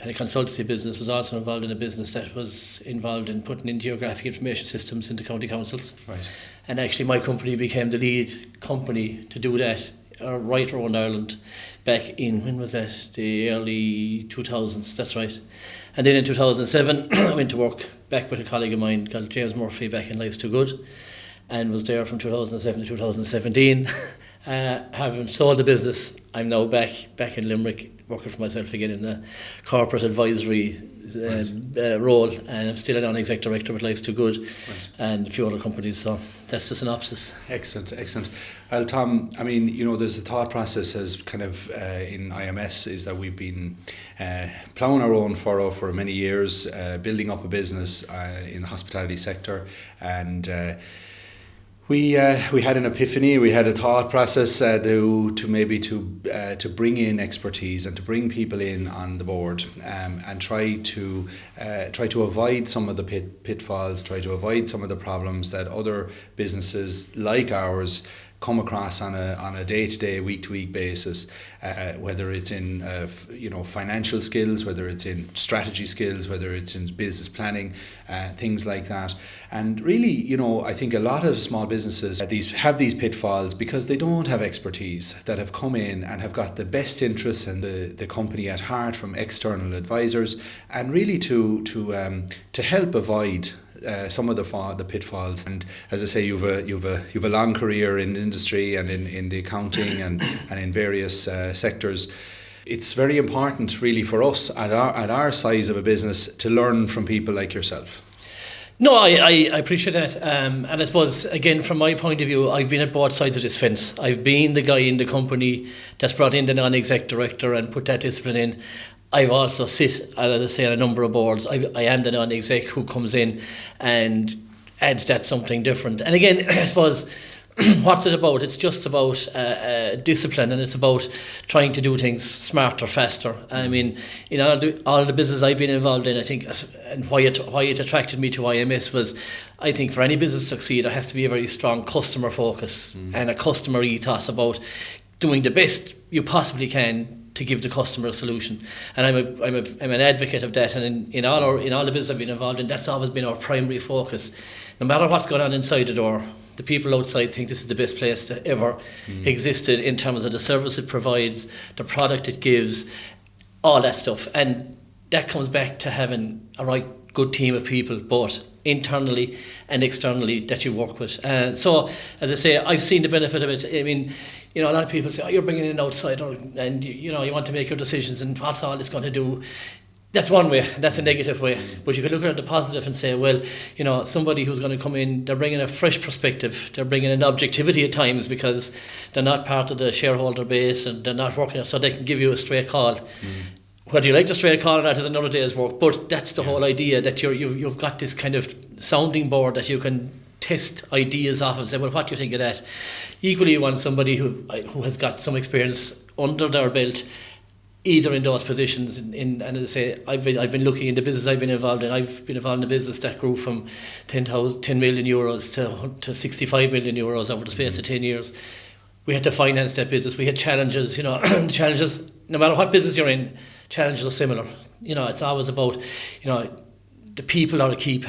had a consultancy business, was also involved in a business that was involved in putting in geographic information systems into county councils. Right. And actually my company became the lead company to do that right around Ireland back in, when was that? The early 2000s, that's right. And then in 2007 I went to work back with a colleague of mine called James Murphy back in Life's Too Good, and was there from 2007 to 2017. Having sold the business, I'm now back in Limerick working for myself again in a corporate advisory role, and I'm still a non-exec director with Life's Too Good, and a few other companies. So that's the synopsis. Excellent. Well, Tom, I mean, you know, there's a thought process as kind of in IMS is that we've been ploughing our own furrow for many years, building up a business in the hospitality sector, and we had an epiphany. We had a thought process to bring in expertise and to bring people in on the board, and try to avoid some of the pitfalls, try to avoid some of the problems that other businesses like ours come across on a day-to-day, week-to-week basis, whether it's in financial skills, whether it's in strategy skills, whether it's in business planning, things like that. And really, you know, I think a lot of small businesses have these pitfalls because they don't have expertise that have come in and have got the best interests and the company at heart from external advisors, and really to help avoid some of the pitfalls. And as I say, you've a long career in industry and in the accounting and in various sectors. It's very important, really, for us at our size of a business to learn from people like yourself. No, I appreciate that, and I suppose, again, from my point of view, I've been at both sides of this fence. I've been the guy in the company that's brought in the non-exec director and put that discipline in. I've also sit, as I say, on a number of boards. I am the non-exec who comes in and adds that something different. And again, I suppose, what's it about? It's just about discipline, and it's about trying to do things smarter, faster. I mean, in all the business I've been involved in, I think, and why it attracted me to IMS was, I think for any business to succeed, there has to be a very strong customer focus and a customer ethos about doing the best you possibly can to give the customer a solution. And I'm an advocate of that, and in all the business I've been involved in, that's always been our primary focus. No matter what's going on inside the door, the people outside think this is the best place that ever existed in terms of the service it provides, the product it gives, all that stuff. And that comes back to having a right good team of people, both internally and externally, that you work with. So, as I say, I've seen the benefit of it. I mean, you know, a lot of people say, oh, you're bringing in an outsider and you want to make your decisions and what's all it's going to do. That's one way, that's a negative way. But you can look at the positive and say, well, you know, somebody who's going to come in, they're bringing a fresh perspective, they're bringing an objectivity at times because they're not part of the shareholder base and they're not working, so they can give you a straight call. Whether you like the straight call or not is another day's work, but that's the whole idea, that you've got this kind of sounding board that you can test ideas off and say, well, what do you think of that? Equally, you want somebody who has got some experience under their belt, either in those positions. And as I say, I've been looking in the business I've been involved in. I've been involved in a business that grew from 10 million euros to 65 million euros over the space of 10 years. We had to finance that business. We had challenges, you know, challenges, no matter what business you're in, challenges are similar. You know, it's always about, you know, the people are a key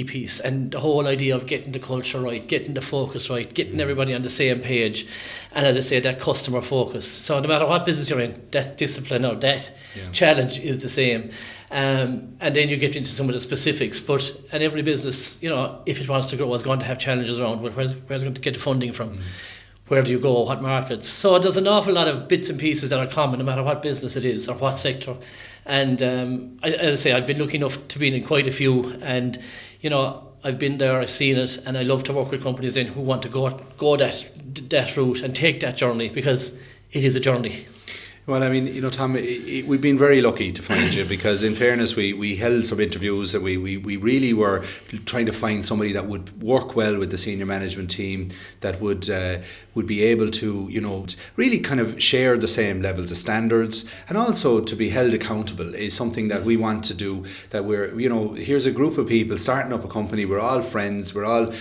piece, and the whole idea of getting the culture right, getting the focus right, getting everybody on the same page, and as I say, that customer focus. So no matter what business you're in, that discipline or that challenge is the same. And then you get into some of the specifics, and every business, you know, if it wants to grow, is going to have challenges around. Where's it going to get the funding from? Where do you go? What markets? So there's an awful lot of bits and pieces that are common, no matter what business it is or what sector. And as I say, I've been lucky enough to be in quite a few, and you know, I've been there, I've seen it, and I love to work with companies who want to go that route and take that journey, because it is a journey. Well, I mean, you know, Tom, we've been very lucky to find you, because in fairness, we held some interviews that we really were trying to find somebody that would work well with the senior management team, that would would be able to, really kind of share the same levels of standards, and also to be held accountable is something that we want to do. That we're, here's a group of people starting up a company, we're all friends, we're all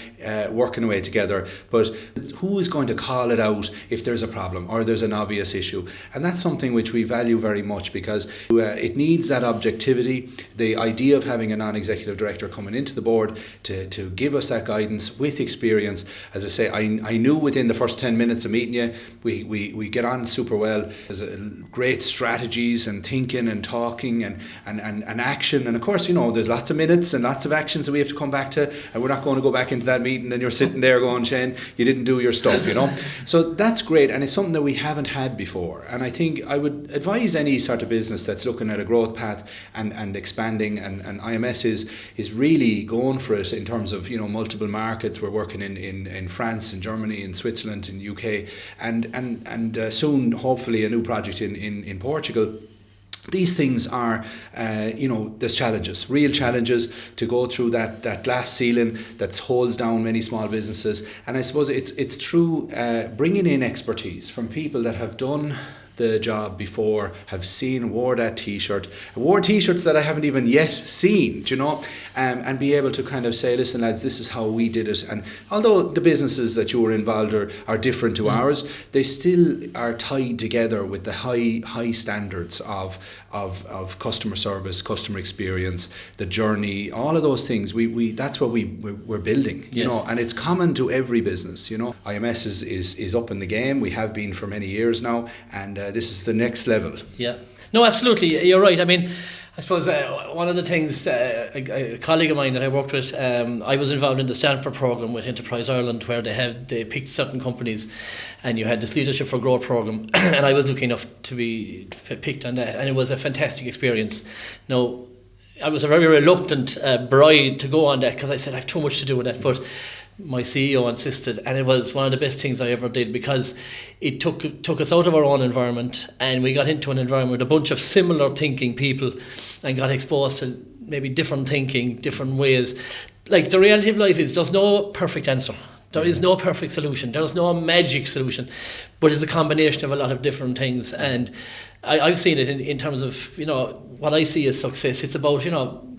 working away together, but who is going to call it out if there's a problem or there's an obvious issue? And that's something which we value very much, because it needs that objectivity. The idea of having a non-executive director coming into the board to give us that guidance with experience. As I say, I knew within the first 10 minutes of meeting you, we get on super well. There's great strategies and thinking and talking and action. And of course, there's lots of minutes and lots of actions that we have to come back to, and we're not going to go back into that meeting and you're sitting there going, Shane, you didn't do your stuff, So that's great, and it's something that we haven't had before. And I think I would advise any sort of business that's looking at a growth path and expanding, and IMS is really going for it in terms of multiple markets. We're working in France, in Germany, in Switzerland, in UK, and soon hopefully a new project in Portugal. These things are, there's challenges, real challenges to go through that glass ceiling that holds down many small businesses. And I suppose it's through bringing in expertise from people that have done the job before, have seen, wore that t-shirt, wore t-shirts that I haven't even yet seen, and be able to kind of say, listen lads, this is how we did it. And although the businesses that you were involved are different to ours, they still are tied together with the high standards of customer service, customer experience, the journey, all of those things. We that's what we're building, and it's common to every business. IMS is up in the game. We have been for many years now, and this is the next level. Yeah, no, absolutely, you're right. I mean, I suppose one of the things, a colleague of mine that I worked with, I was involved in the Stanford program with Enterprise Ireland, where they picked certain companies, and you had this Leadership for Growth program, and I was lucky enough to be picked on that, and it was a fantastic experience. Now, I was a very reluctant bride to go on that, because I said I have too much to do with that, but my CEO insisted, and it was one of the best things I ever did, because it took us out of our own environment, and we got into an environment with a bunch of similar thinking people and got exposed to maybe different thinking, different ways. Like, the reality of life is there's no perfect answer. There is no perfect solution. There is no magic solution, but it's a combination of a lot of different things. And I've seen it in terms of, what I see as success. It's about,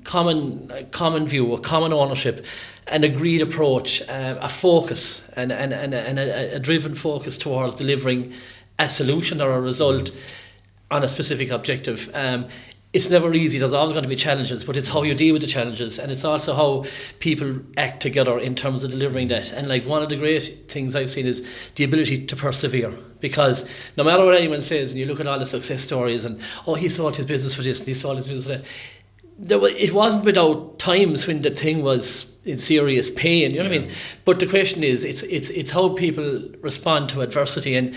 common view, a common ownership, an agreed approach, a focus, and a driven focus towards delivering a solution or a result on a specific objective. It's never easy. There's always going to be challenges, but it's how you deal with the challenges, and it's also how people act together in terms of delivering that. And like, one of the great things I've seen is the ability to persevere, because no matter what anyone says, and you look at all the success stories, and he sold his business for this and he sold his business for that, it wasn't without times when the thing was in serious pain, what I mean? But the question is, it's how people respond to adversity, and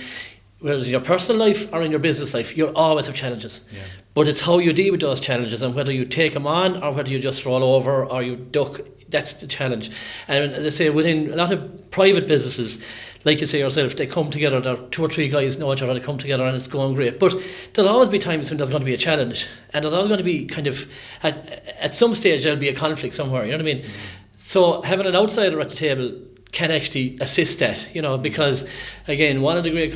whether it's in your personal life or in your business life, you'll always have challenges. Yeah. But it's how you deal with those challenges, and whether you take them on or whether you just roll over or you duck. That's the challenge. And as I say, within a lot of private businesses, like you say yourself, they come together, there are 2 or 3 guys know each other, they come together and it's going great. But there'll always be times when there's going to be a challenge, and there's always going to be kind of, at some stage there'll be a conflict somewhere, you know what I mean? So having an outsider at the table can actually assist that, because again, one of the great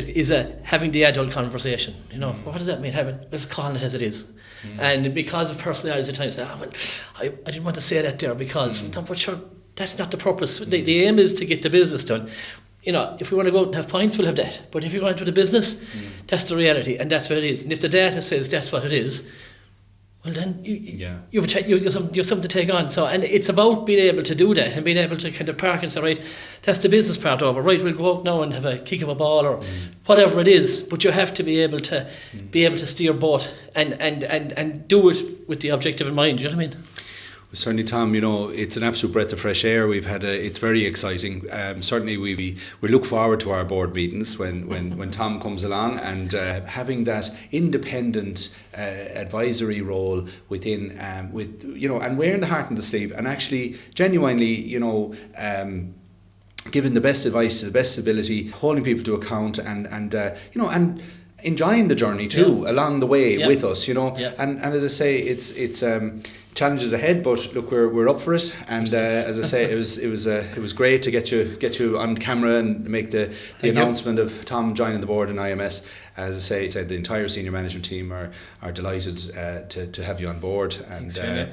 is having the adult conversation. What does that mean? Let's call it as it is. And because of personalities at times, I didn't want to say that there because, but sure, that's not the purpose. The aim is to get the business done. If we want to go out and have pints, we'll have that. But if you're going to the business, that's the reality, and that's what it is. And if the data says that's what it is, well then you've something to take on. So, and it's about being able to do that and being able to kind of park and say, right, that's the business part over. Right, we'll go out now and have a kick of a ball or whatever it is. But you have to be able to steer both and do it with the objective in mind. You know what I mean? Certainly, Tom, it's an absolute breath of fresh air. We've had it's very exciting. Certainly, we look forward to our board meetings when Tom comes along, and having that independent advisory role within, and wearing the heart on the sleeve, and actually genuinely, giving the best advice to the best ability, holding people to account, and enjoying the journey too along the way with us, you know. And as I say, it's challenges ahead, but look, we're up for it. And as I say, it was great to get you on camera and make the announcement of Tom joining the board in IMS. As I say, the entire senior management team are delighted to have you on board. And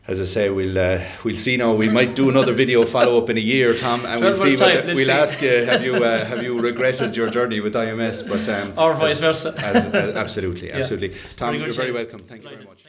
as I say, we'll see now. We might do another video follow up in a year, Tom, and we'll see. We'll ask you, have you regretted your journey with IMS? But or vice versa. Absolutely. Tom, you're very welcome. Thank you very much.